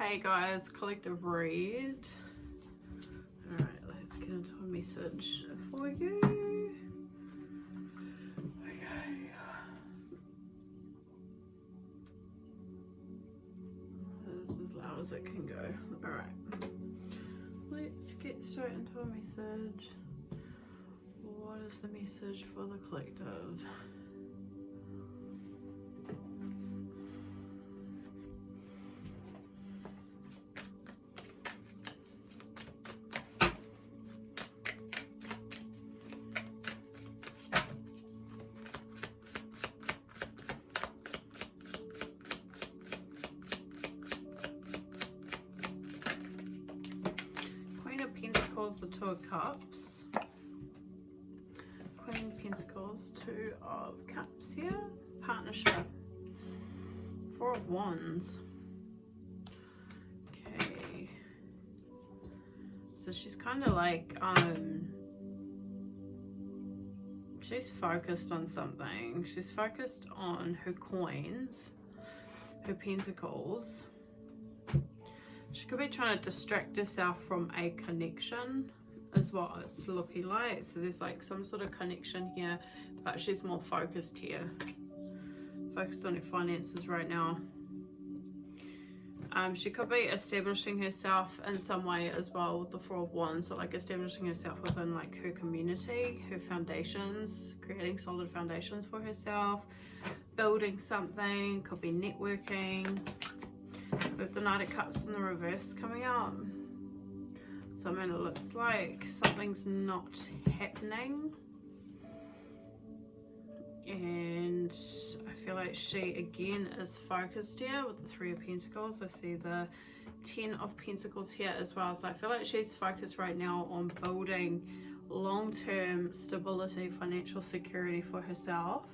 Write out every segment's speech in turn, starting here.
Hey guys, collective read. Alright, let's get into a message for you. Okay. This is as loud as it can go. Alright. Let's get straight into a message. What is the message for the collective? The Two of Cups, Queen of Pentacles, Two of Cups here, partnership, Four of Wands. Okay, so she's kind of like she's focused on something. She's focused on her coins, her pentacles. She could be trying to distract herself from a connection is what it's looking like. So there's like some sort of connection here, but she's more focused here. Focused on her finances right now. She could be establishing herself in some way as well with the Four of Wands. So like establishing herself within like her community, her foundations, creating solid foundations for herself, building something, could be networking. With the Knight of Cups in the reverse coming out. So I mean, it looks like something's not happening. And I feel like she again is focused here with the Three of Pentacles. I see the 10 of Pentacles here as well. So I feel like she's focused right now on building long-term stability, financial security for herself.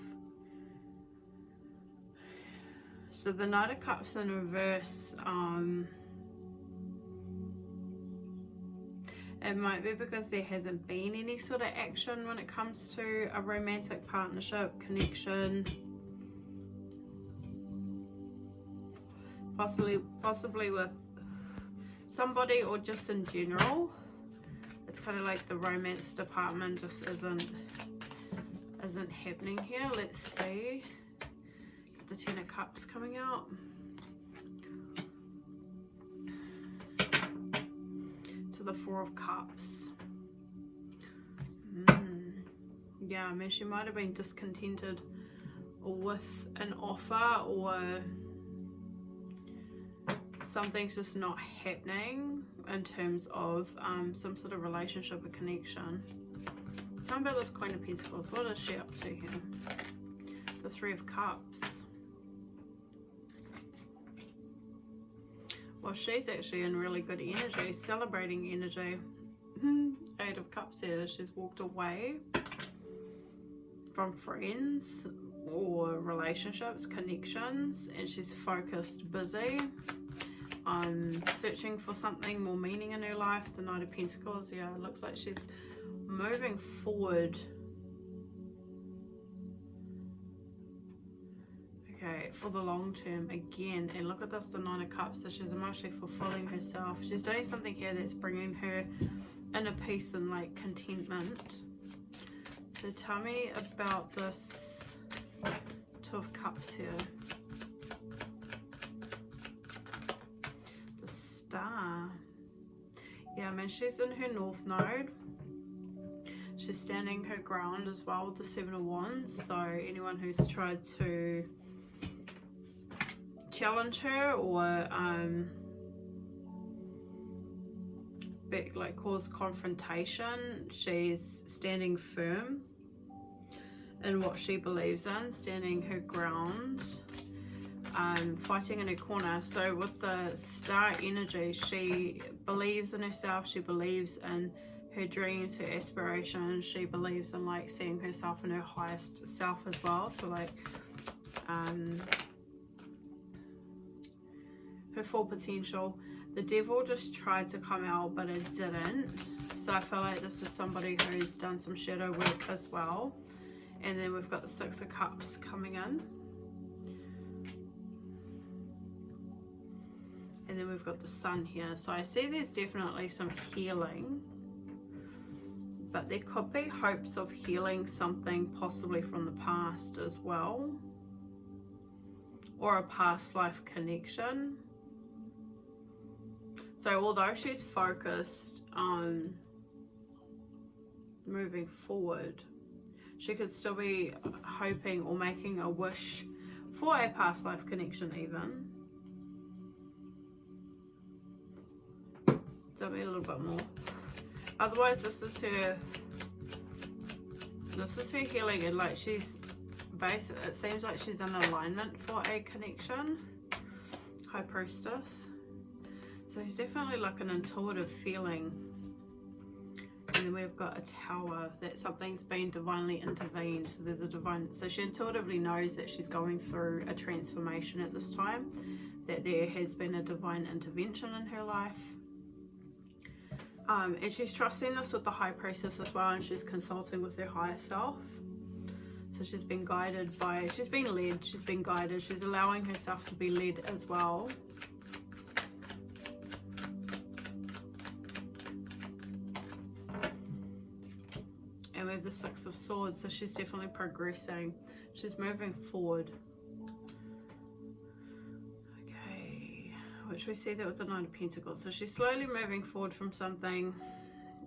So the Knight of Cups in reverse, it might be because there hasn't been any sort of action when it comes to a romantic partnership, connection. Possibly with somebody or just in general. It's kind of like the romance department just isn't happening here. Let's see. The 10 of Cups coming out. To the Four of Cups. Yeah, I mean, she might have been discontented with an offer, or something's just not happening in terms of some sort of relationship or connection. Tell me about this Queen of Pentacles. What is she up to here? The Three of Cups. Well, she's actually in really good energy, celebrating energy. 8 of Cups here. She's walked away from friends or relationships, connections, and she's focused, busy, searching for something more meaning in her life. The Knight of Pentacles, yeah, it looks like she's moving forward. Okay, for the long term again. And look at this, the 9 of Cups. So she's emotionally fulfilling herself. She's doing something here that's bringing her inner peace and like contentment. So tell me about this 2 of Cups here. The Star. Yeah, I mean, she's in her North Node. She's standing her ground as well with the 7 of Wands. So anyone who's tried to challenge her or like cause confrontation, she's standing firm in what she believes in, standing her ground, fighting in her corner. So with the Star energy, she believes in herself, she believes in her dreams, her aspirations, she believes in like seeing herself in her highest self as well. So like her full potential. The Devil just tried to come out, but it didn't. So I feel like this is somebody who's done some shadow work as well. And then we've got the 6 of Cups coming in. And And then we've got the Sun here. So I see there's definitely some healing, but there could be hopes of healing something possibly from the past as well, or a past life connection. So although she's focused on moving forward, she could still be hoping or making a wish for a past life connection even. Tell me a little bit more. Otherwise, this is her healing, and like she's basically, it seems like she's in alignment for a connection. High Priestess. So it's definitely like an intuitive feeling. And then we've got a Tower, that something's been divinely intervened. So there's a divine, so she intuitively knows that she's going through a transformation at this time, that there has been a divine intervention in her life. And she's trusting this with the High Priestess as well, and she's consulting with her higher self. So she's been guided by, she's been led, she's been guided, she's allowing herself to be led as well. And we have the Six of Swords, so she's definitely progressing. She's moving forward. Which we see that with the Nine of Pentacles. So she's slowly moving forward from something,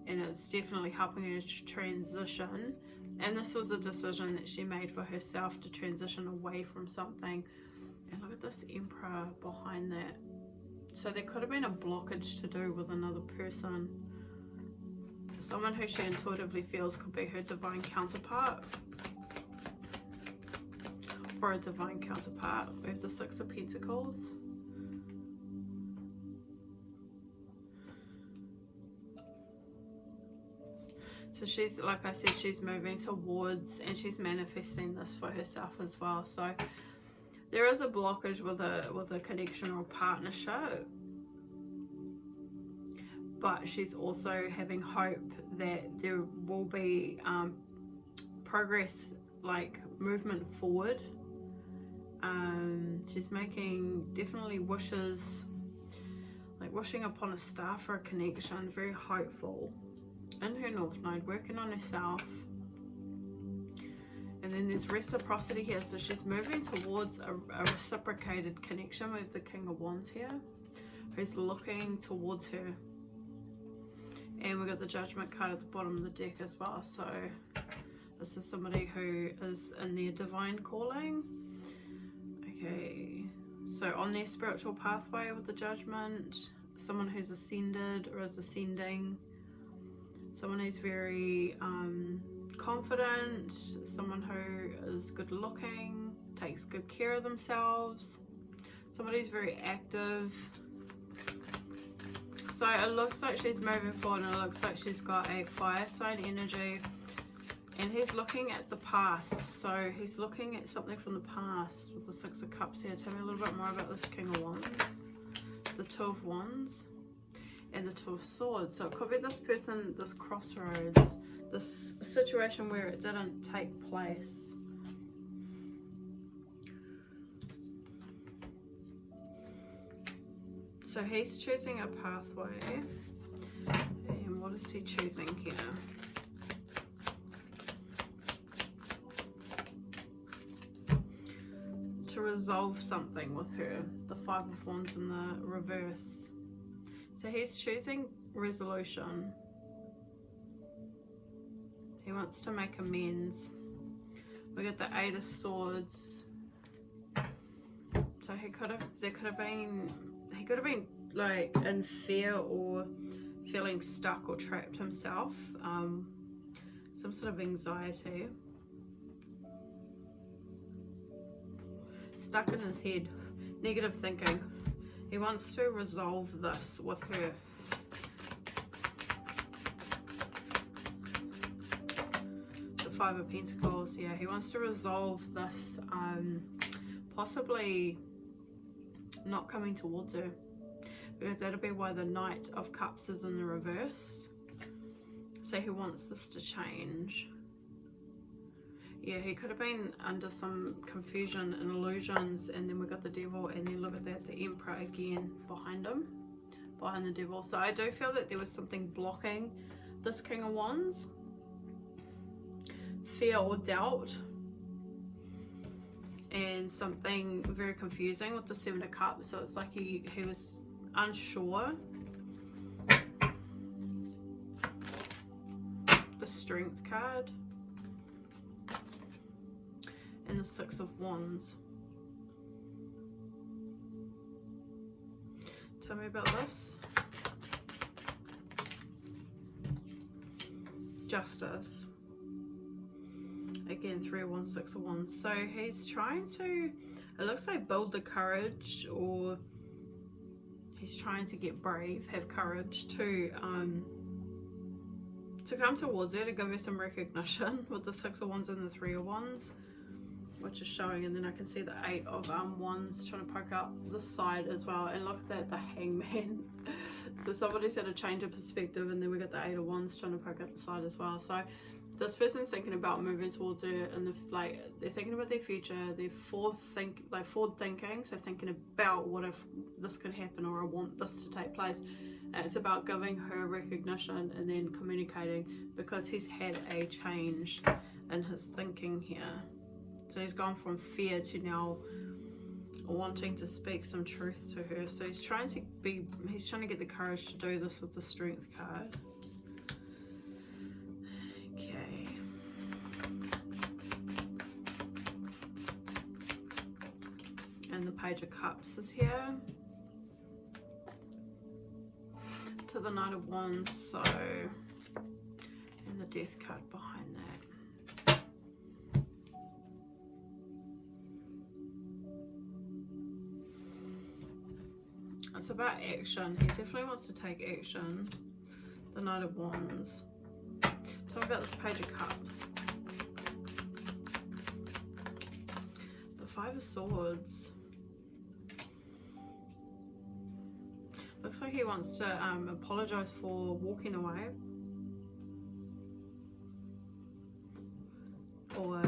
and it's definitely helping her to transition. And this was a decision that she made for herself, to transition away from something. And look at this Emperor behind that. So there could have been a blockage to do with another person. Someone who she intuitively feels could be her divine counterpart, or a divine counterpart. We have the Six of Pentacles. So she's, like I said, she's moving towards, and she's manifesting this for herself as well. So there is a blockage with a connection or partnership, but she's also having hope that there will be progress, like movement forward. She's making definitely wishes, like wishing upon a star for a connection, very hopeful. In her North Node, working on herself. And then there's reciprocity here, so she's moving towards a reciprocated connection with the King of Wands here, who's looking towards her. And we've got the Judgment card at the bottom of the deck as well. So this is somebody who is in their divine calling. Okay, so on their spiritual pathway with the Judgment, someone who's ascended or is ascending. Someone who's very confident, someone who is good looking, takes good care of themselves, somebody who's very active. So it looks like she's moving forward, and it looks like she's got a fire sign energy, and he's looking at the past. So he's looking at something from the past with the Six of Cups here. Tell me a little bit more about this King of Wands, the Two of Wands, and the Two of Swords. So it could be this person, this crossroads, this situation where it didn't take place. So he's choosing a pathway. And what is he choosing here? To resolve something with her. The Five of Wands in the reverse. So he's choosing resolution. He wants to make amends. We got the Eight of Swords. So he could have been like in fear or feeling stuck or trapped himself. Some sort of anxiety. Stuck in his head. Negative thinking. He wants to resolve this with her. The Five of Pentacles, yeah, he wants to resolve this, possibly not coming towards her, because that'll be why the Knight of Cups is in the reverse. So he wants this to change. Yeah, he could have been under some confusion and illusions, and then we got the devil, and then look at that, the Emperor again behind him, behind the devil. So I do feel that there was something blocking this King of Wands. Fear or doubt, and something very confusing with the Seven of Cups. So it's like he was unsure. The Strength card. And the Six of Wands. Tell me about this. Justice. Again, 3 of Wands, 6 of Wands. So he's trying to, it looks like, build the courage, or he's trying to get brave, have courage to come towards her, to give her some recognition with the 6 of Wands and the 3 of Wands, which is showing. And then I can see the 8 of Wands trying to poke out the side as well. And look at that, the Hangman. So somebody's had a change of perspective, and then we got the 8 of Wands trying to poke out the side as well. So this person's thinking about moving towards her, and they're thinking about their future. They're forward thinking, so thinking about what if this could happen, or I want this to take place. And it's about giving her recognition and then communicating, because he's had a change in his thinking here. So he's gone from fear to now wanting to speak some truth to her. So he's trying to get the courage to do this with the Strength card. Okay. And the Page of Cups is here. To the Knight of Wands, so, and the Death card behind that. It's about action. He definitely wants to take action. The Knight of Wands. Tell me about this Page of Cups. The 5 of Swords. Looks like he wants to apologize for walking away. Or,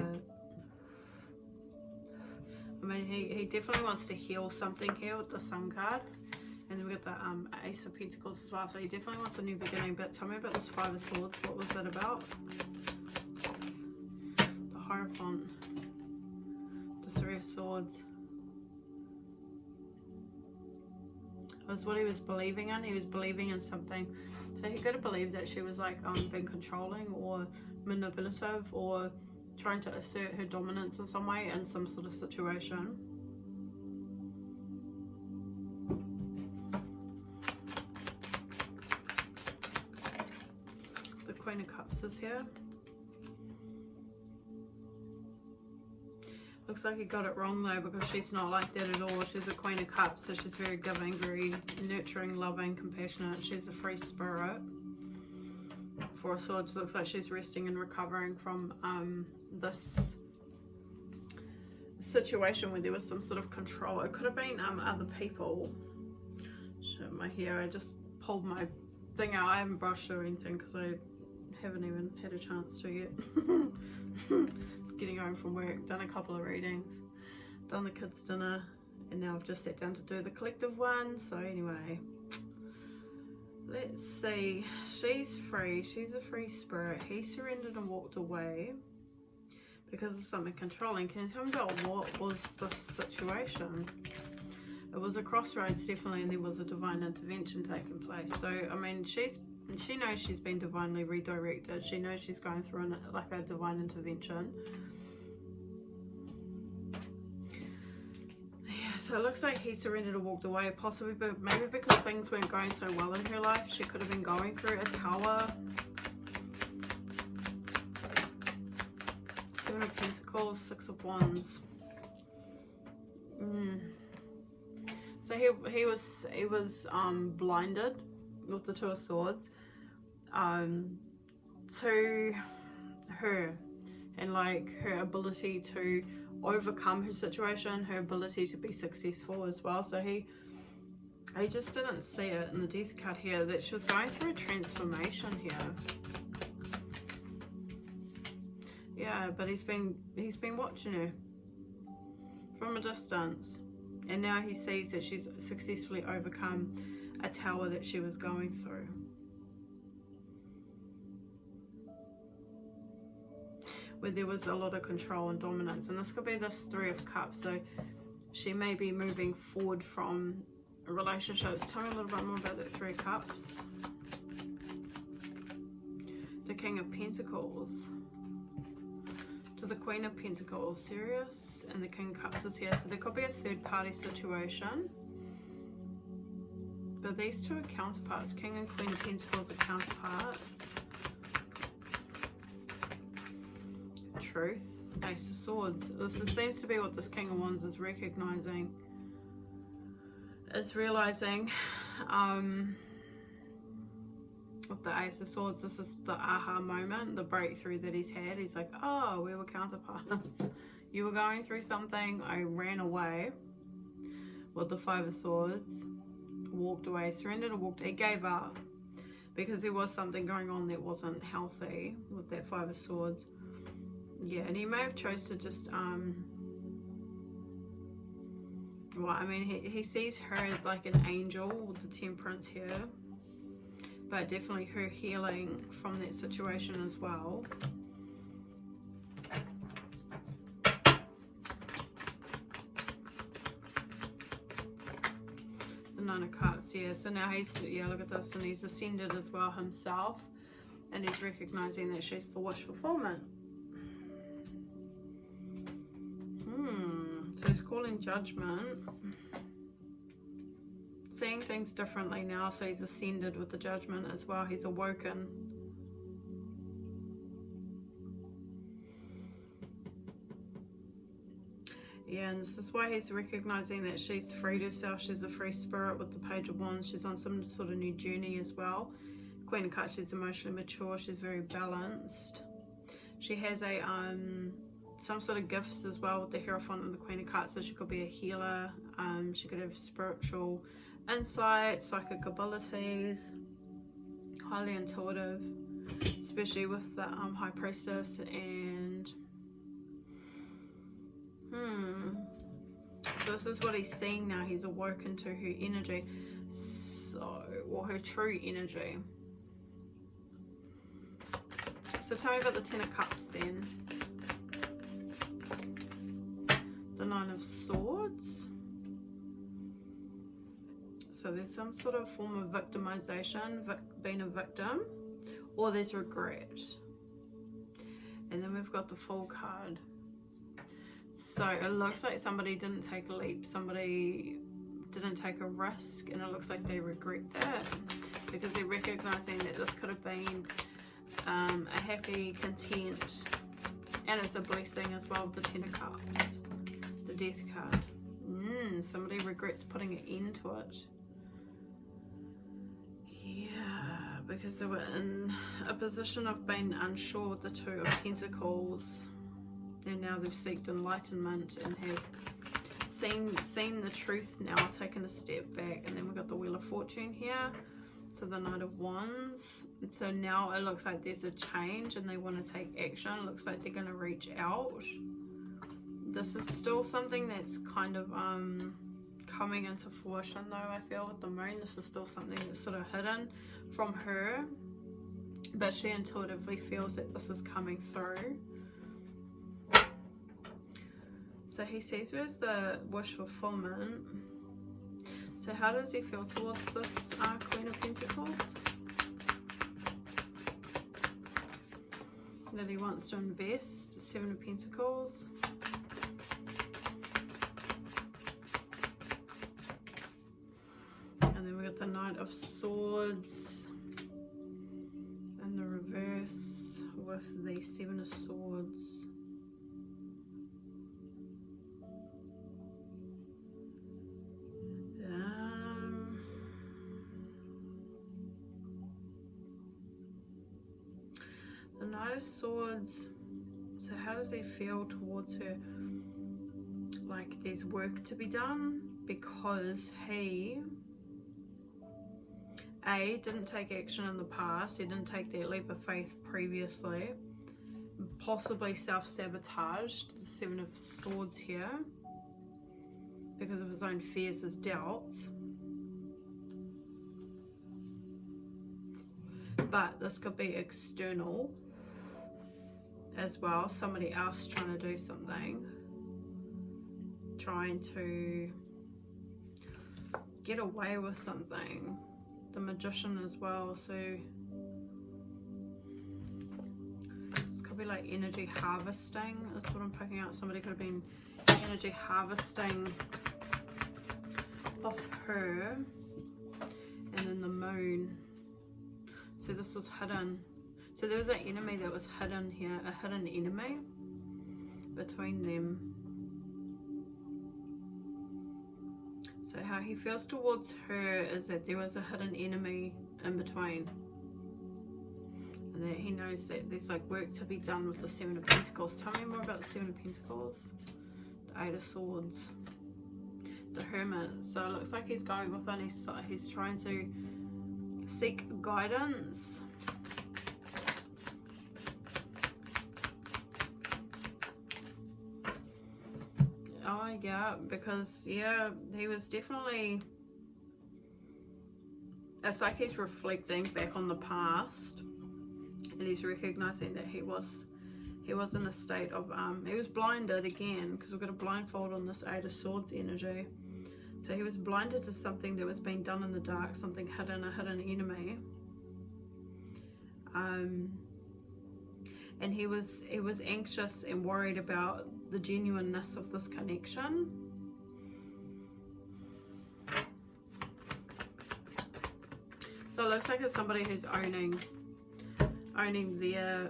I mean, he definitely wants to heal something here with the Sun card. And then we got the Ace of Pentacles as well. So he definitely wants a new beginning. But tell me about this 5 of Swords. What was that about? The Hierophant. The 3 of Swords. Was what he was believing in. He was believing in something. So he could have believed that she was like being controlling or manipulative, or trying to assert her dominance in some way in some sort of situation. The Queen of Cups is here. Looks like he got it wrong though, because she's not like that at all. She's a Queen of Cups, so she's very giving, very nurturing, loving, compassionate. She's a free spirit. 4 of Swords, looks like she's resting and recovering from this situation where there was some sort of control. It could have been other people. Shit, my hair, I just pulled my thing out. I haven't brushed or anything because I haven't even had a chance to yet. Getting home from work, done a couple of readings, done the kids' dinner, and now I've just sat down to do the collective one. So anyway, let's see. She's free. She's a free spirit. He surrendered and walked away because of something controlling. Can you tell me about what was the situation? It was a crossroads, definitely, and there was a divine intervention taking place. So I mean, she knows she's been divinely redirected. She knows she's going through like a divine intervention. Yeah, so it looks like he surrendered and walked away, possibly, but maybe because things weren't going so well in her life. She could have been going through a tower. 7 of Pentacles, 6 of Wands. So he was blinded with the 2 of Swords to her, and like her ability to overcome her situation, her ability to be successful as well. So he just didn't see it in the Death card here, that she was going through a transformation here. Yeah, but he's been watching her from a distance, and now he sees that she's successfully overcome a tower that she was going through. Where there was a lot of control and dominance, and this could be this Three of Cups. So she may be moving forward from relationships. Tell me a little bit more about that Three of Cups. The King of Pentacles to the Queen of Pentacles. Serious? And the King of Cups is here. So there could be a third party situation. But these two are counterparts. King and Queen of Pentacles are counterparts. Truth. Ace of Swords. This seems to be what this King of Wands is recognizing. Is realizing with the Ace of Swords, this is the aha moment, the breakthrough that he's had. He's like, oh, we were counterparts. You were going through something, I ran away. With the Five of Swords, walked away, surrendered or walked, he gave up. Because there was something going on that wasn't healthy with that Five of Swords. Yeah, and he may have chose to just, well, I mean, he sees her as like an angel with the Temperance here. But definitely her healing from that situation as well. The Nine of Cups, yeah. So now he's, yeah, look at this, and he's ascended as well himself. And he's recognizing that she's the wish fulfillment. So he's calling judgment. Seeing things differently now, so he's ascended with the judgment as well. He's awoken. Yeah, and this is why he's recognizing that she's freed herself. She's a free spirit with the Page of Wands. She's on some sort of new journey as well. Queen of Cups, she's emotionally mature. She's very balanced. She has a some sort of gifts as well with the Hierophant and the Queen of Cups. So she could be a healer. She could have spiritual insight, psychic abilities, highly intuitive, especially with the High Priestess. And so this is what he's seeing now. He's awoken to her energy, so, or her true energy. So tell me about the Ten of Cups then. The Nine of Swords. So there's some sort of form of victimization, being a victim, or there's regret. And then we've got the Fool card. So it looks like somebody didn't take a leap, somebody didn't take a risk, and it looks like they regret that because they're recognizing that this could have been a happy, content, and it's a blessing as well with the Ten of Cups, the Death card. Somebody regrets putting an end to it. Yeah, because they were in a position of being unsure with the Two of Pentacles, and now they've seeked enlightenment and have seen the truth now, taken a step back. And then we've got the Wheel of Fortune here, to the Knight of Wands. And so now it looks like there's a change and they want to take action. It looks like they're going to reach out. This is still something that's kind of coming into fruition though, I feel, with the Moon. This is still something that's sort of hidden from her, but she intuitively feels that this is coming through. So he sees her as the wish fulfillment. So how does he feel towards this Queen of Pentacles? That he wants to invest. Seven of Pentacles. And then we got the Knight of Swords. And the reverse with the Seven of Swords. The Knight of Swords, so how does he feel towards her? Like there's work to be done because he didn't take action in the past. He didn't take that leap of faith previously. possibly self-sabotaged, the Seven of Swords here, because of his own fears, his doubts. But this could be external as well, somebody else trying to do something, trying to get away with something. The Magician as well, so this could be like energy harvesting, that's what I'm picking out. Somebody could have been energy harvesting off her. And then the Moon, so this was hidden. So there was an enemy that was hidden here, a hidden enemy between them. So how he feels towards her is that there was a hidden enemy in between. And that he knows that there's like work to be done with the Seven of Pentacles. Tell me more about the Seven of Pentacles. The Eight of Swords. The Hermit. So it looks like he's going within, he's trying to seek guidance. Oh yeah, because yeah, he was definitely, it's like he's reflecting back on the past, and he's recognizing that he was in a state of he was blinded again, because we've got a blindfold on this Eight of Swords energy. So he was blinded to something that was being done in the dark, something hidden, a hidden enemy. And he was anxious and worried about the genuineness of this connection. So it looks like it's somebody who's owning their,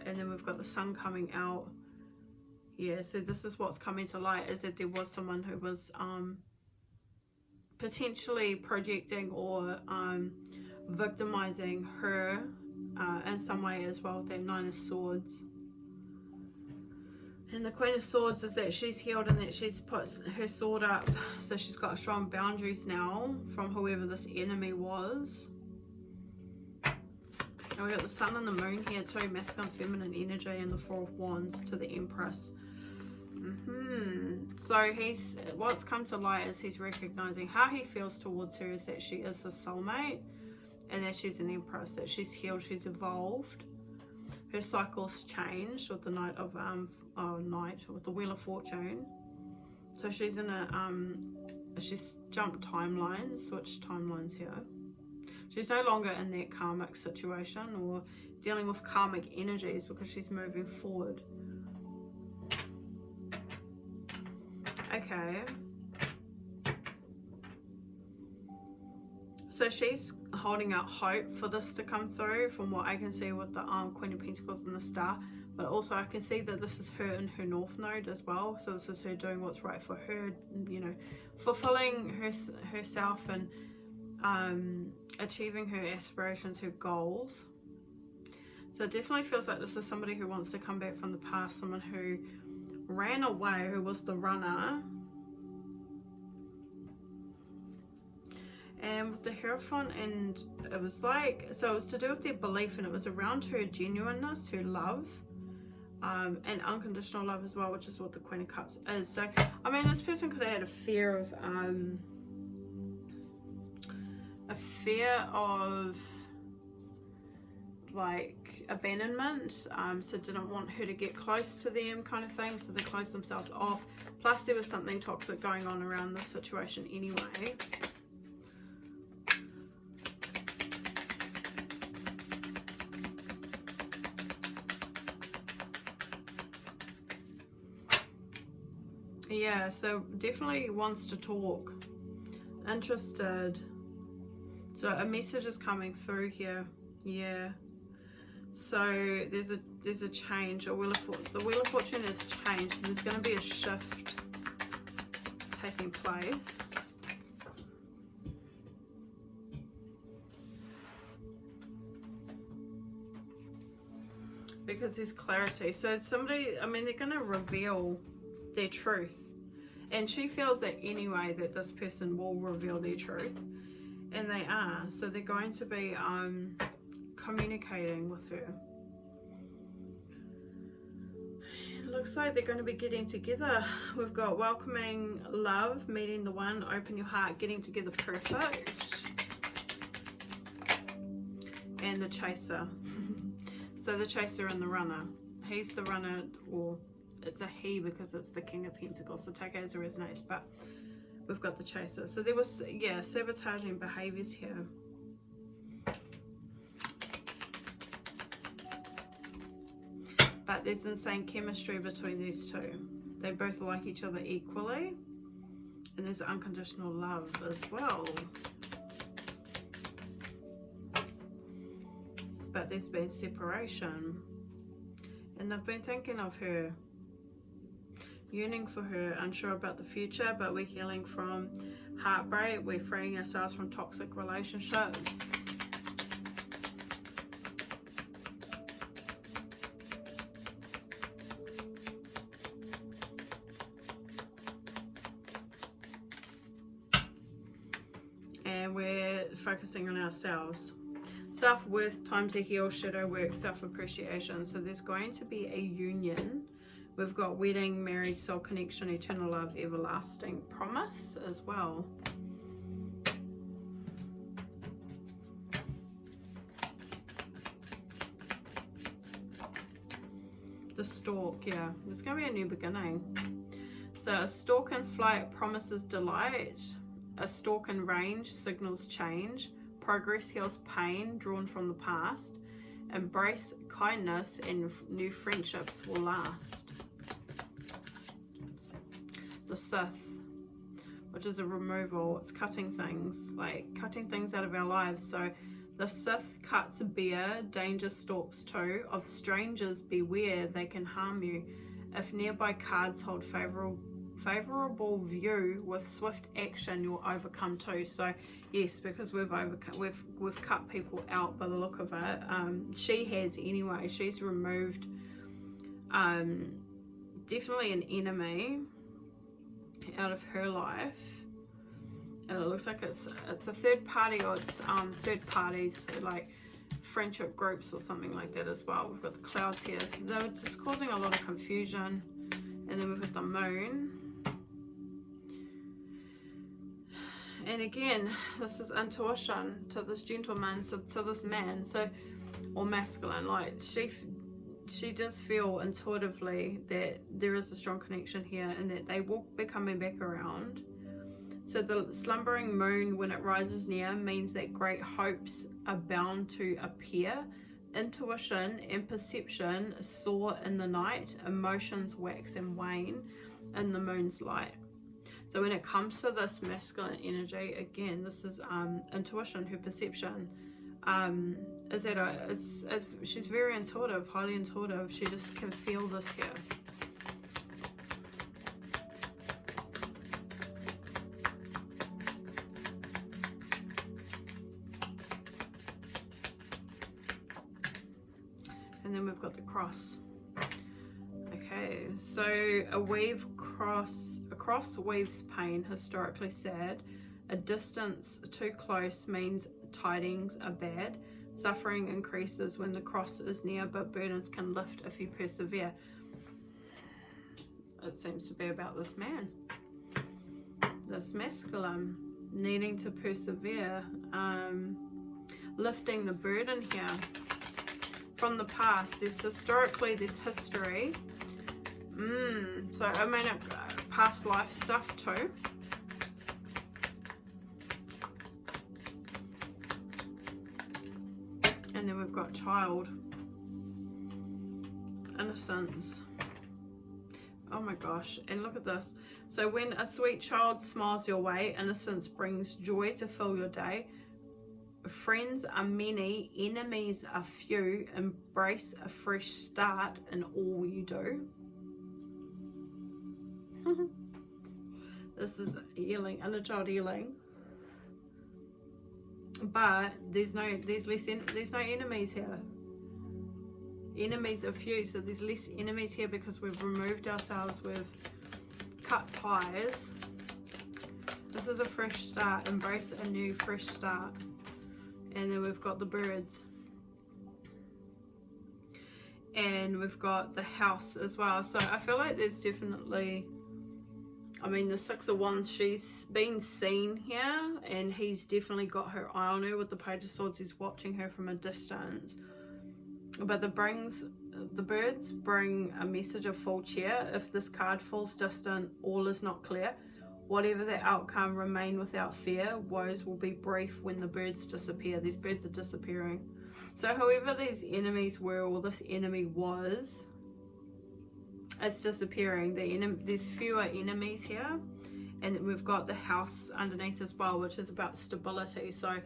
and then we've got the Sun coming out. Yeah, so this is what's coming to light, is that there was someone who was potentially projecting or victimizing her in some way as well, with that Nine of Swords. And the Queen of Swords is that she's healed and that she's put her sword up, so she's got strong boundaries now from whoever this enemy was. And we got the Sun and the Moon here too, masculine, feminine energy, and the Four of Wands to the Empress. So what's come to light is he's recognizing how he feels towards her, is that she is his soulmate, and that she's an Empress, that she's healed, she's evolved. Her cycle's changed with the with the Wheel of Fortune. So she's in she's jumped timelines, switched timelines here. She's no longer in that karmic situation or dealing with karmic energies, because she's moving forward. Okay. So she's holding out hope for this to come through, from what I can see with the Queen of Pentacles and the Star. But also I can see that this is her in her North Node as well. So this is her doing what's right for her, you know, fulfilling herself and achieving her aspirations, her goals. So it definitely feels like this is somebody who wants to come back from the past, someone who ran away, who was the runner. And with the Hierophant, and it was like, so it was to do with their belief, and it was around her genuineness, her love, and unconditional love as well, which is what the Queen of Cups is. So I mean, this person could have had a fear of like abandonment, so didn't want her to get close to them, kind of thing, so they closed themselves off. Plus there was something toxic going on around this situation anyway. Yeah, so definitely wants to talk, interested. So a message is coming through here. Yeah. So there's a change. The Wheel of Fortune has changed. There's going to be a shift taking place. Because there's clarity. So somebody, I mean, they're going to reveal their truth. And she feels that anyway, that this person will reveal their truth. And they are. So they're going to be communicating with her. looks like they're going to be getting together. We've got welcoming love, meeting the one, open your heart, getting together, perfect. And the chaser. So the chaser and the runner. He's the runner, or it's a he because it's the King of Pentacles. So take it as it resonates, but we've got the chaser. So there was, yeah, sabotaging behaviors here. But there's insane chemistry between these two. They both like each other equally. And there's unconditional love as well. But there's been separation. And they've been thinking of her. Yearning for her, unsure about the future, but we're healing from heartbreak. We're freeing ourselves from toxic relationships. And we're focusing on ourselves. Self-worth, time to heal, shadow work, self-appreciation. So there's going to be a union. We've got wedding, marriage, soul connection, eternal love, everlasting promise as well. The stork, yeah, there's going to be a new beginning. So a stork in flight promises delight. A stork in range signals change. Progress heals pain drawn from the past. Embrace kindness and new friendships will last. The Sith, which is a removal, it's cutting things, like cutting things out of our lives. So the Sith cuts bare, danger stalks too. Of strangers beware, they can harm you. If nearby cards hold favorable view, with swift action you'll overcome too. So yes, because we've cut people out by the look of it. She has anyway. She's removed definitely an enemy out of her life, and it looks like it's a third party, or it's third parties, like friendship groups or something like that as well. We've got the clouds here, so they're just causing a lot of confusion. And then we've got the moon, and again this is intuition to this gentleman, so to this man, so, or masculine, like she does feel intuitively that there is a strong connection here and that they will be coming back around. So the slumbering moon, when it rises near, means that great hopes are bound to appear. Intuition and perception soar in the night. Emotions wax and wane in the moon's light. So when it comes to this masculine energy, again, this is intuition, her perception. She's very intuitive, highly intuitive. She just can feel this here. And then we've got the cross. Okay, so a cross weaves pain, historically sad. A distance too close means tidings are bad. Suffering increases when the cross is near, but burdens can lift if you persevere. It seems to be about this man, this masculine, needing to persevere, lifting the burden here from the past. There's historically this history. So I mean, past life stuff too. And then we've got child, innocence. Oh my gosh, and look at this. So when a sweet child smiles your way, innocence brings joy to fill your day. Friends are many, enemies are few. Embrace a fresh start in all you do. This is healing, inner child healing. But there's no enemies here. Enemies are few, so there's less enemies here because we've removed ourselves, we've cut ties. This is a fresh start. Embrace a new fresh start. And then we've got the birds. and we've got the House as well. So I feel like there's definitely, I mean, the Six of Wands, she's been seen here, and he's definitely got her eye on her with the Page of Swords. He's watching her from a distance. But the birds bring a message of full cheer. If this card falls distant, all is not clear. Whatever the outcome, remain without fear. Woes will be brief when the birds disappear. These birds are disappearing. So whoever these enemies were, or this enemy was, it's disappearing. There's fewer enemies here. And we've got the House underneath as well, which is about stability. So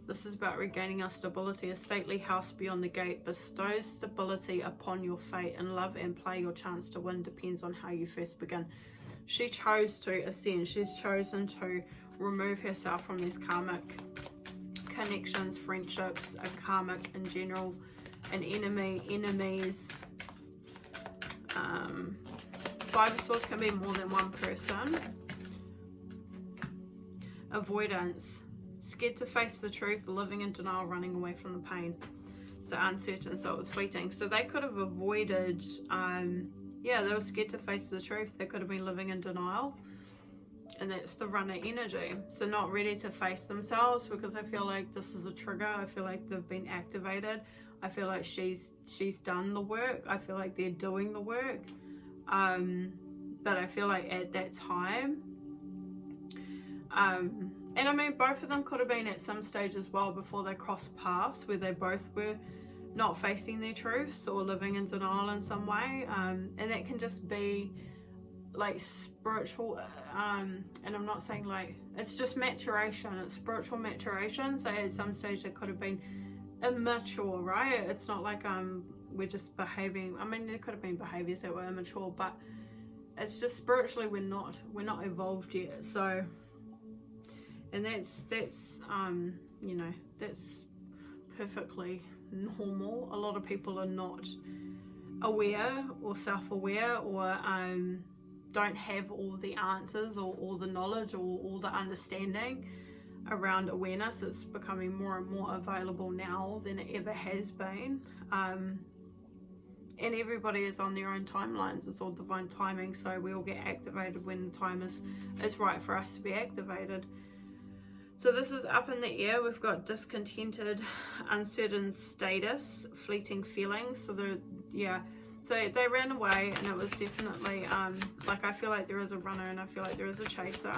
this is about regaining our stability. A stately house beyond the gate bestows stability upon your fate. In love and play, your chance to win depends on how you first begin. She chose to ascend. She's chosen to remove herself from these karmic connections, friendships, a karmic in general, an enemy, enemies. Five of Swords can be more than one person. Avoidance. Scared to face the truth, living in denial, running away from the pain. So uncertain, so it was fleeting. So they could have avoided, yeah, they were scared to face the truth. They could have been living in denial. And that's the runner energy. So not ready to face themselves, because I feel like this is a trigger. I feel like they've been activated. I feel like she's done the work. I feel like they're doing the work. But I feel like at that time, and I mean, both of them could have been at some stage as well before they crossed paths, where they both were not facing their truths or living in denial in some way. And that can just be like spiritual, and I'm not saying like, it's just maturation, it's spiritual maturation. So at some stage they could have been immature, right? It's not like we're just behaving, I mean, there could have been behaviors that were immature, but it's just spiritually we're not evolved yet. So, and that's you know, that's perfectly normal. A lot of people are not aware or self-aware, or don't have all the answers or all the knowledge or all the understanding around awareness. It's becoming more and more available now than it ever has been. And everybody is on their own timelines. It's all divine timing, so we all get activated when the time is right for us to be activated. So this is up in the air. We've got discontented, uncertain status, fleeting feelings. So so they ran away, and it was definitely like, I feel like there is a runner and I feel like there is a chaser,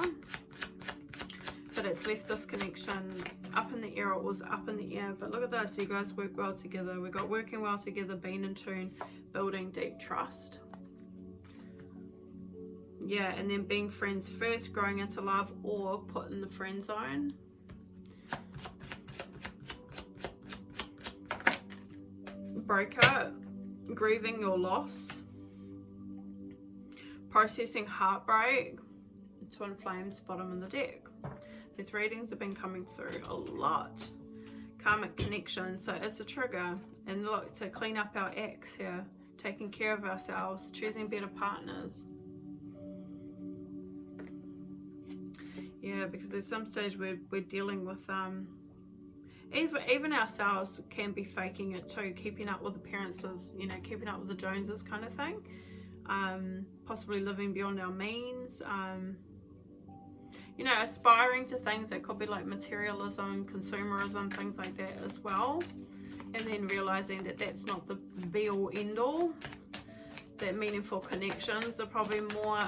but it's left this connection up in the air. It was up in the air, but look at this, you guys work well together. We got working well together, being in tune, building deep trust. Yeah, and then being friends first, growing into love, or put in the friend zone. Breakup, grieving your loss, processing heartbreak. Twin Flames, bottom of the deck. These readings have been coming through a lot. Karmic connection, so it's a trigger. And look, to clean up our acts here, taking care of ourselves, choosing better partners. Yeah, because at some stage we're dealing with even ourselves can be faking it too, keeping up with appearances, you know, keeping up with the Joneses kind of thing. Possibly living beyond our means, you know, aspiring to things that could be like materialism, consumerism, things like that as well. And then realizing that that's not the be all end all, that meaningful connections are probably more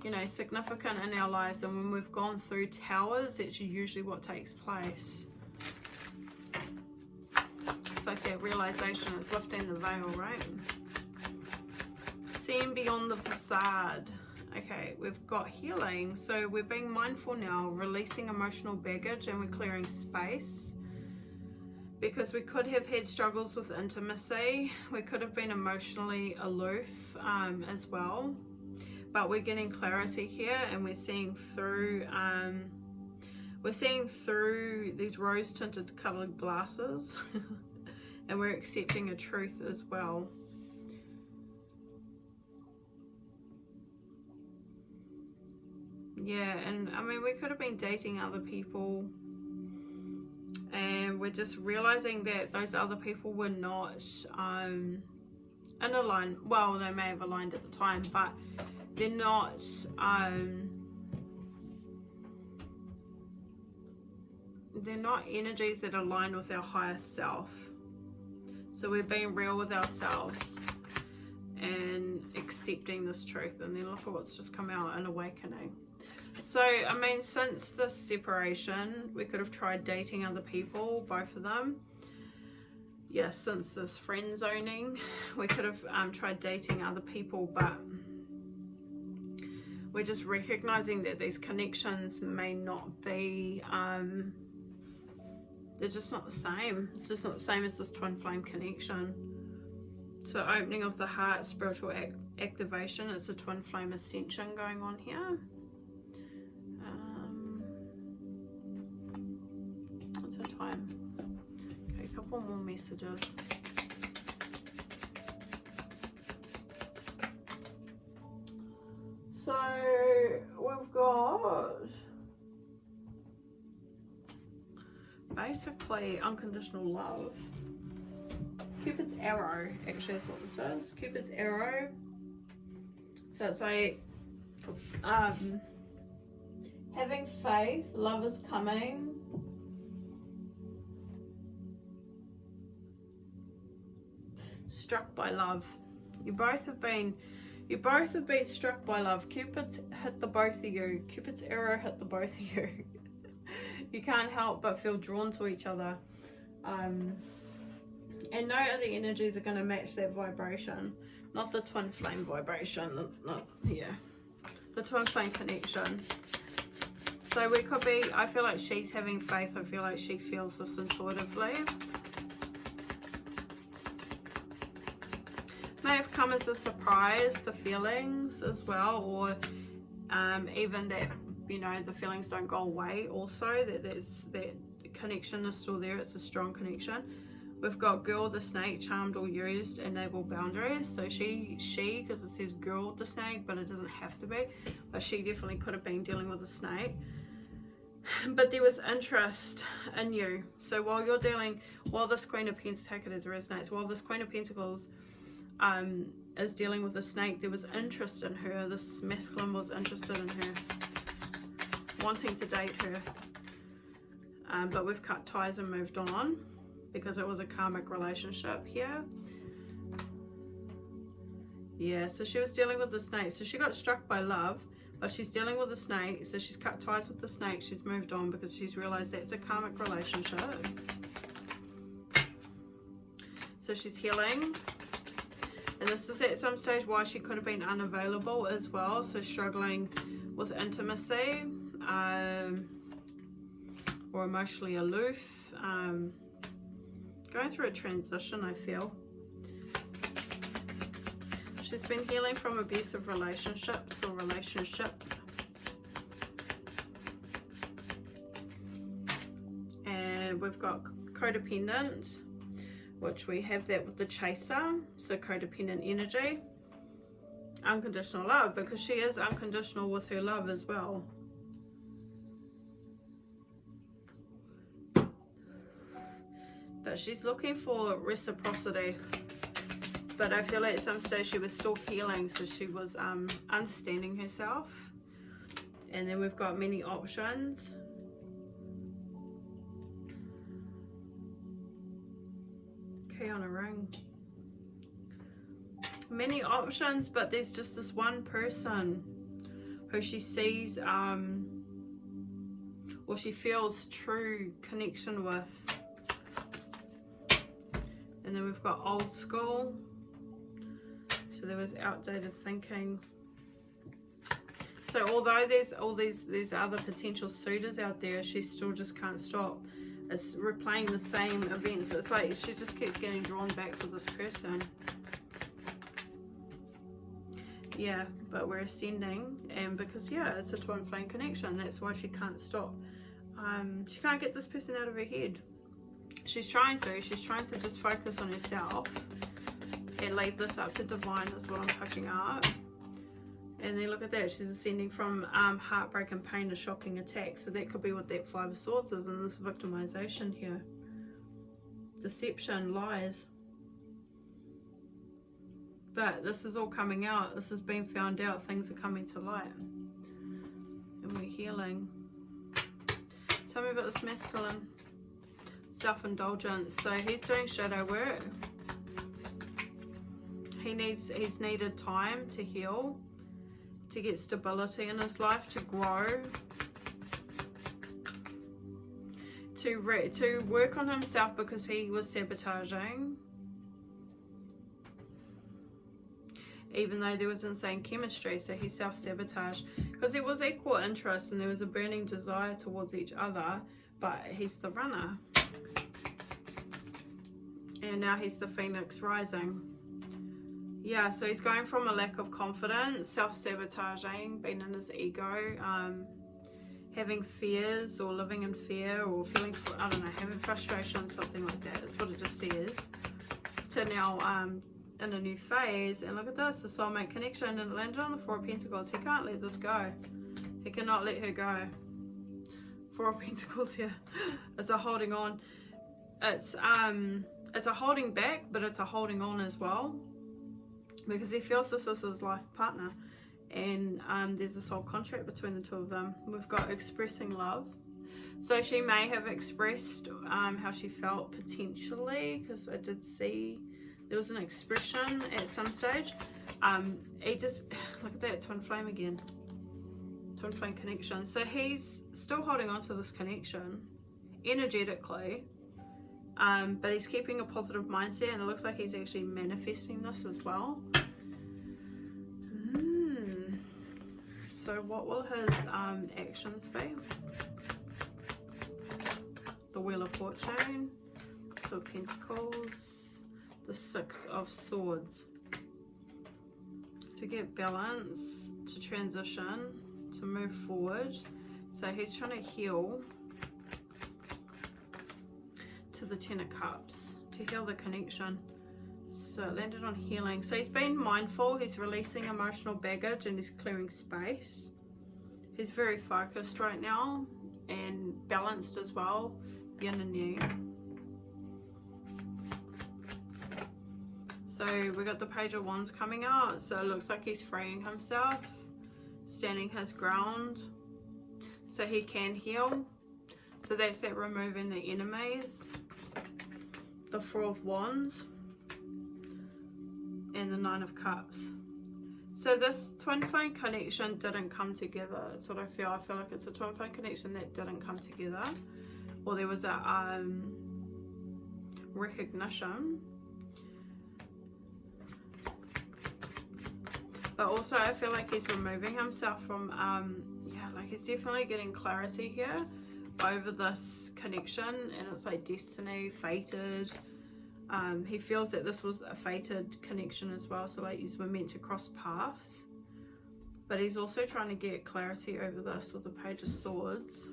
you know, significant in our lives. And when we've gone through towers, that's usually what takes place. It's like that realization, it's lifting the veil, right? Seeing beyond the facade. Okay, we've got healing. So we're being mindful now, releasing emotional baggage, and we're clearing space. Because we could have had struggles with intimacy. We could have been emotionally aloof as well. But we're getting clarity here, and we're seeing through these rose tinted colored glasses and we're accepting a truth as well. Yeah, and I mean, we could have been dating other people And we're just realizing that those other people were not in alignment. Well, they may have aligned at the time, but they're not energies that align with our higher self. So we're being real with ourselves and accepting this truth. And then look at what's just come out, an awakening. So, I mean, since this separation, we could have tried dating other people, both of them. Yes, since this friend zoning, we could have tried dating other people, but we're just recognizing that these connections may not be, they're just not the same. It's just not the same as this twin flame connection. So opening of the heart, spiritual activation. It's a twin flame ascension going on here. What's our time? Okay, a couple more messages. So we've got basically unconditional love. Cupid's arrow, actually is what this is. Cupid's arrow. So it's like having faith, love is coming. Struck by love. You both have been struck by love. Cupid's hit the both of you. Cupid's arrow hit the both of you. You can't help but feel drawn to each other. And no other energies are going to match that vibration. Not the twin flame vibration. The twin flame connection. So we could be, I feel like she's having faith. I feel like she feels this intuitively. May have come as a surprise, the feelings as well, or even that, you know, the feelings don't go away also, that connection is still there. It's a strong connection. We've got girl the snake, charmed or used, enable boundaries. So she, because it says girl the snake, but it doesn't have to be. But she definitely could have been dealing with a snake. But there was interest in you. So while you're dealing, while this Queen of Pentacles, take it as it resonates, while this Queen of Pentacles is dealing with the snake, there was interest in her. This masculine was interested in her, wanting to date her. But we've cut ties and moved on, because it was a karmic relationship here. Yeah, so she was dealing with the snake. So she got struck by love, but she's dealing with the snake. So she's cut ties with the snake. She's moved on because she's realized that's a karmic relationship. So she's healing. And this is at some stage why she could have been unavailable as well. So struggling with intimacy, or emotionally aloof. Going through a transition, I feel. She's been healing from abusive relationships or relationship. And we've got codependent, which we have that with the chaser. So codependent energy. Unconditional love, because she is unconditional with her love as well. But she's looking for reciprocity. But I feel like at some stage she was still healing, so she was understanding herself. And then we've got many options. Okay, on a ring. Many options, but there's just this one person who she sees or she feels true connection with. And then we've got old school. So there was outdated thinking. So although there's all these other potential suitors out there, she still just can't stop. It's replaying the same events. It's like she just keeps getting drawn back to this person. Yeah, but we're ascending, and because it's a twin flame connection, that's why she can't stop. She can't get this person out of her head. She's trying to just focus on herself and leave this up to divine is what I'm picking up. And then look at that, she's ascending from heartbreak and pain to shocking attack. So that could be what that Five of Swords is in this victimization here. Deception, lies. But this is all coming out. This has been found out. Things are coming to light. And we're healing. Tell me about this masculine. Self-indulgence. So he's doing shadow work. He's needed time to heal, to get stability in his life, to grow, to work on himself because he was sabotaging. Even though there was insane chemistry, so he self-sabotaged because there was equal interest and there was a burning desire towards each other, but he's the runner. And now he's the phoenix rising. Yeah, so he's going from a lack of confidence, self-sabotaging, being in his ego, having fears or living in fear or feeling, I don't know, having frustration, something like that. That's what it just says. To now in a new phase. And look at this, the soulmate connection, and it landed on the Four of Pentacles. He can't let this go. He cannot let her go. Four of Pentacles here. It's a holding on. It's a holding back, but it's a holding on as well. Because he feels this is his life partner, and there's a soul contract between the two of them. We've got expressing love, so she may have expressed how she felt potentially, because I did see there was an expression at some stage. He just, look at that, twin flame again, twin flame connection. So he's still holding on to this connection energetically, but he's keeping a positive mindset, and it looks like he's actually manifesting this as well. So what will his actions be? The Wheel of Fortune, Two of Pentacles, the Six of Swords. To get balance, to transition, to move forward. So he's trying to heal. To the Ten of Cups, to heal the connection. So it landed on healing. So he's been mindful, he's releasing emotional baggage, and he's clearing space. He's very focused right now and balanced as well, yin and yang. So we got the Page of Wands coming out. So it looks like he's freeing himself, standing his ground, so he can heal. So that's that, removing the enemies. The Four of Wands and the Nine of Cups. So this twin flame connection didn't come together. That's what I feel. I feel like it's a twin flame connection that didn't come together, or there was a recognition. But also I feel like he's removing himself from yeah, like he's definitely getting clarity here over this connection, and it's like destiny, fated. He feels that this was a fated connection as well, so like you were meant to cross paths. But he's also trying to get clarity over this with the Page of Swords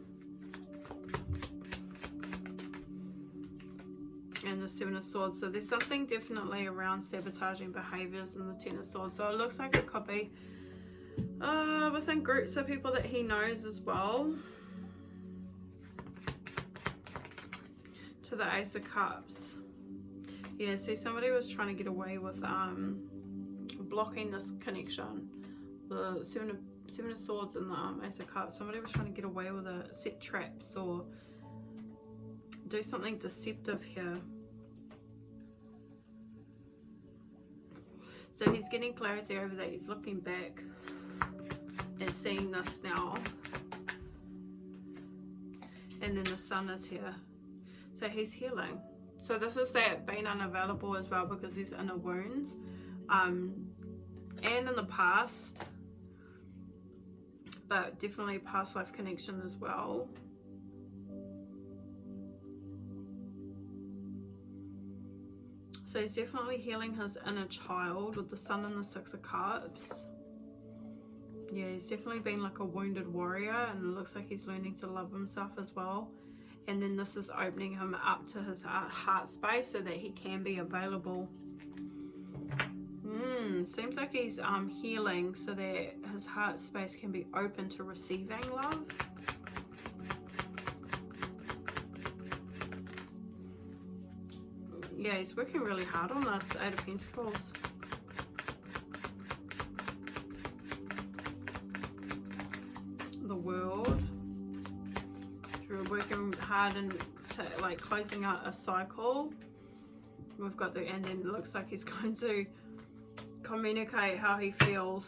and the Seven of Swords. So there's something definitely around sabotaging behaviors in the Ten of Swords. So it looks like it could be within groups of people that he knows as well. To the Ace of Cups. Yeah, see, somebody was trying to get away with blocking this connection. The Seven of Swords and the Ace of Cups. Somebody was trying to get away with it, set traps or do something deceptive here. So he's getting clarity over that. He's looking back and seeing this now. And then the Sun is here. So he's healing. So this is that being unavailable as well, because he's inner wounds. And in the past, but definitely past life connection as well. So he's definitely healing his inner child with the Sun and the Six of Cups. Yeah, he's definitely been like a wounded warrior, and it looks like he's learning to love himself as well. And then this is opening him up to his heart space so that he can be available. Seems like he's healing so that his heart space can be open to receiving love. Yeah, he's working really hard on this. 8 of Pentacles. The World. We're working hard and like closing out a cycle. We've got the, and then it looks like he's going to communicate how he feels,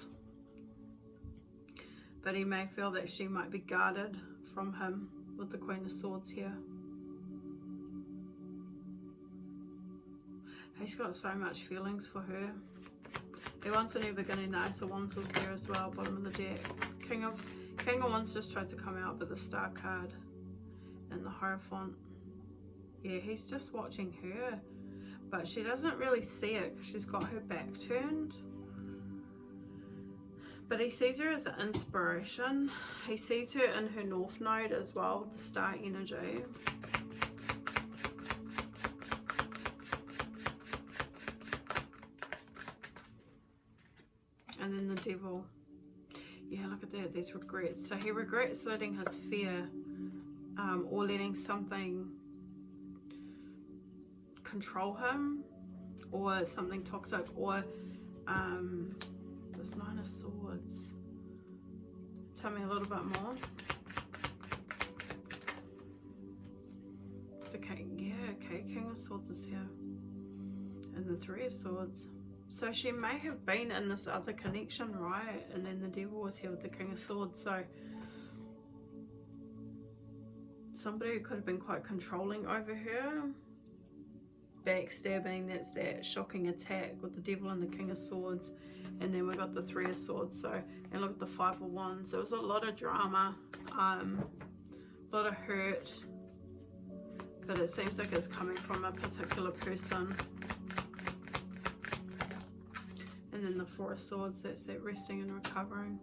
but he may feel that she might be guarded from him with the Queen of Swords here. He's got so much feelings for her. He wants a new beginning. The Ace of Wands was there as well, bottom of the deck. King of Wands just tried to come out, but the Star card and the Hierophant. Yeah, he's just watching her, but she doesn't really see it because she's got her back turned. But he sees her as an inspiration. He sees her in her North Node as well, the Star energy. And then the Devil. Yeah, look at that, there's regrets. So he regrets letting his fear or letting something control him, or something toxic, or this 9 of Swords. Tell me a little bit more. Okay, yeah, okay, King of Swords is here. And the 3 of Swords. So she may have been in this other connection, right? And then the Devil was here with the King of Swords. So somebody could have been quite controlling over her. Backstabbing, that's that shocking attack with the Devil and the King of Swords. And then we got the 3 of Swords. So, and look at the 5 of Wands. There was a lot of drama, a lot of hurt. But it seems like it's coming from a particular person. And then the 4 of Swords, that's that resting and recovering.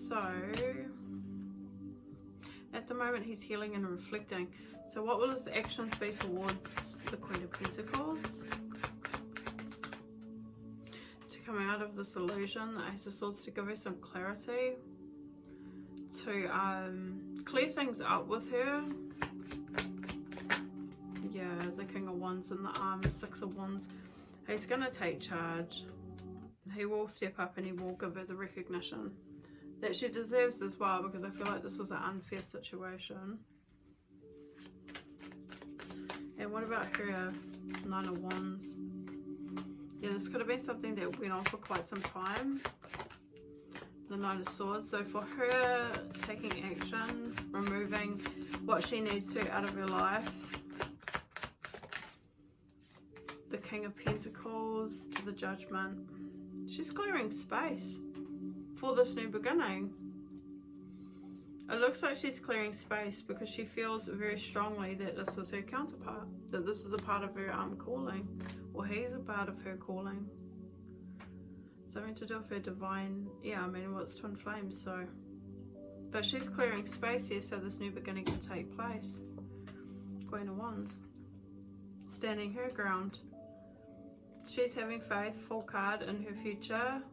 So, at the moment he's healing and reflecting. So what will his actions be towards the Queen of Pentacles? To come out of this illusion, the Ace of Swords, to give her some clarity. To clear things up with her. Yeah, the King of Wands and the 6 of Wands. He's going to take charge. He will step up and he will give her the recognition that she deserves as well, because I feel like this was an unfair situation. And what about her 9 of Wands? Yeah, this could have been something that went on for quite some time. The 9 of Swords. So for her, taking action, removing what she needs to out of her life. The King of Pentacles to the Judgment. She's clearing space for this new beginning. It looks like she's clearing space because she feels very strongly that this is her counterpart, that this is a part of her calling, or he's a part of her calling. Something to do with her divine, yeah, I mean, well, it's twin flames, so. But she's clearing space here so this new beginning can take place. Queen of Wands. Standing her ground. She's having faith, full card, in her future.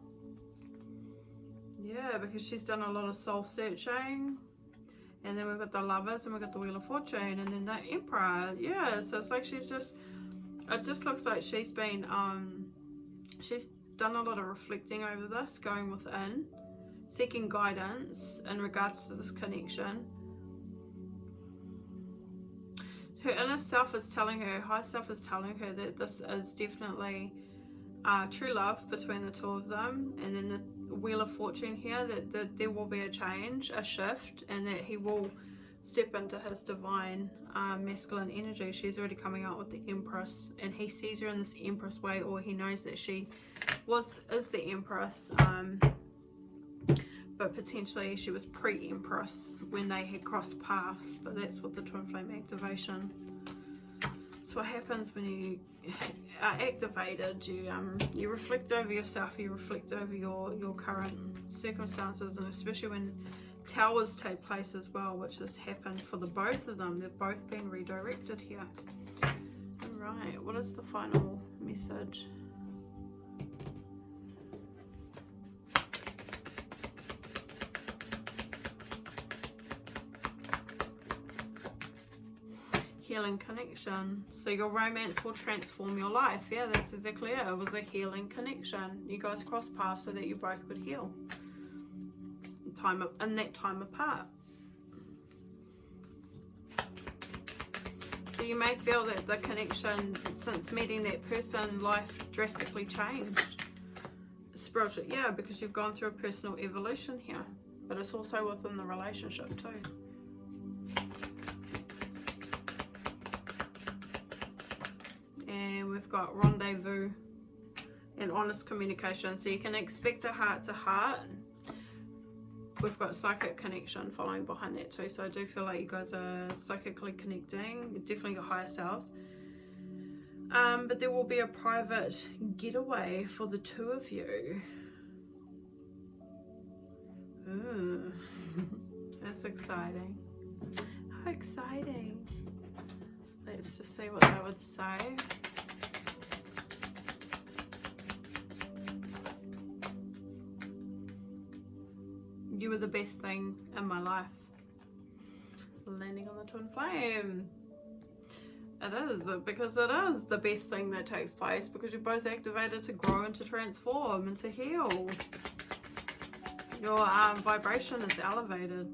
Yeah, because she's done a lot of soul searching. And then we've got the Lovers, and we've got the Wheel of Fortune, and then the Emperor. Yeah, so it's like she's just, it just looks like she's been, she's done a lot of reflecting over this, going within, seeking guidance in regards to this connection. Her inner self is telling her, higher self is telling her that this is definitely true love between the two of them. And then the Wheel of Fortune here, that there will be a change, a shift, and that he will step into his divine masculine energy. She's already coming out with the Empress, and he sees her in this Empress way, or he knows that she is the Empress, but potentially she was pre-Empress when they had crossed paths. But that's what the twin flame activation. That's what happens when you are activated. You reflect over yourself, you reflect over your current circumstances, and especially when towers take place as well, which has happened for the both of them. They've both been redirected here. Right, what is the final message? Healing connection. So your romance will transform your life. Yeah, that's exactly it. It was a healing connection. You guys crossed paths so that you both could heal. In that time apart. So you may feel that the connection, since meeting that person, life drastically changed. Spiritual, yeah, because you've gone through a personal evolution here. But it's also within the relationship too. And we've got rendezvous and honest communication. So you can expect a heart to heart. We've got psychic connection following behind that too. So I do feel like you guys are psychically connecting. Definitely your higher selves. But there will be a private getaway for the two of you. Ooh. That's exciting. How exciting. Let's just see what they would say. You were the best thing in my life. Landing on the twin flame. It is, because it is the best thing that takes place, because you're both activated to grow and to transform and to heal. Your vibration is elevated.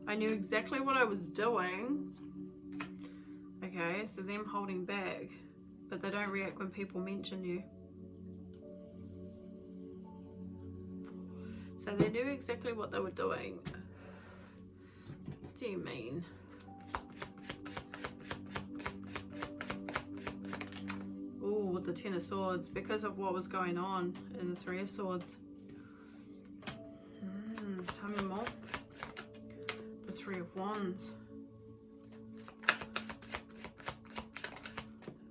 I knew exactly what I was doing. Okay, so them holding back, but they don't react when people mention you. So they knew exactly what they were doing. What do you mean? Oh, with the Ten of Swords, because of what was going on in the Three of Swords. Tell me more. The Three of Wands.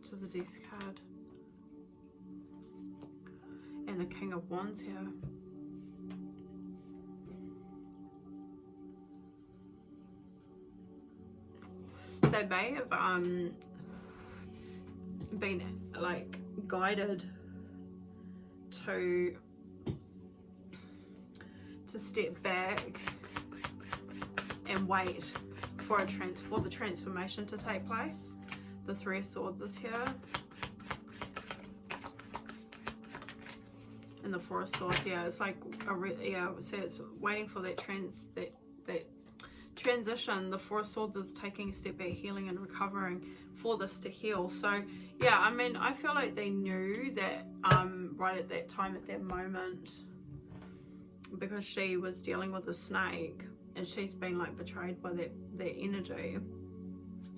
To the Death card. And the King of Wands here. They may have been like guided to step back and wait for the transformation to take place. The Three of Swords is here, and the Four of Swords. Yeah, it's like so it's waiting for that transition. The Four of Swords is taking a step back, healing and recovering for this to heal. So yeah, I mean, I feel like they knew that right at that time, at that moment, because she was dealing with a snake and she's been like betrayed by that energy.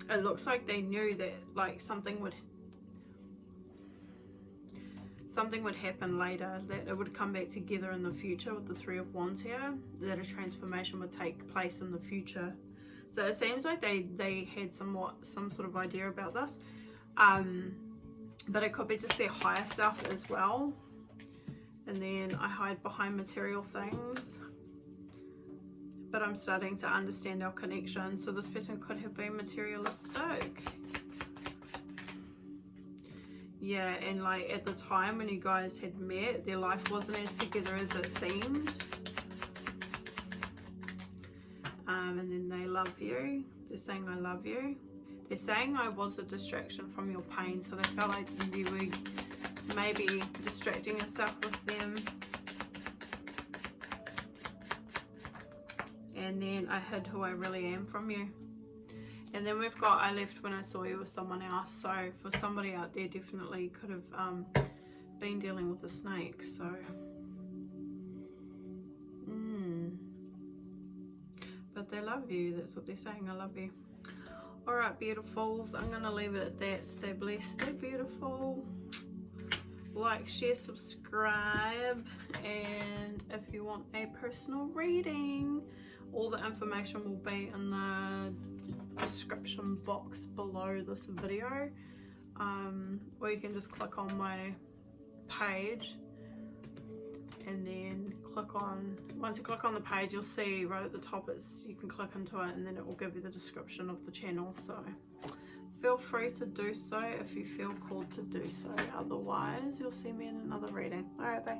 It looks like they knew that like something would happen later, that it would come back together in the future with the Three of Wands here, that a transformation would take place in the future. So it seems like they had some sort of idea about this, but it could be just their higher self as well. And then I hide behind material things, but I'm starting to understand our connection. So this person could have been materialistic. Yeah, and like at the time when you guys had met, their life wasn't as together as it seemed. And then they love you. They're saying I love you. They're saying I was a distraction from your pain. So they felt like you were maybe distracting yourself with them. And then I hid who I really am from you. And then we've got I left when I saw you with someone else. So for somebody out there, definitely could have been dealing with a snake. So but they love you. That's what they're saying. I love you. All right, beautifuls, I'm gonna leave it at that. Stay blessed, stay beautiful. Like, share, subscribe, and if you want a personal reading, all the information will be in the description box below this video, or you can just click on my page and then once you click on the page, you'll see right at the top you can click into it, and then it will give you the description of the channel. So feel free to do so if you feel called to do so. Otherwise, you'll see me in another reading. Alright, bye.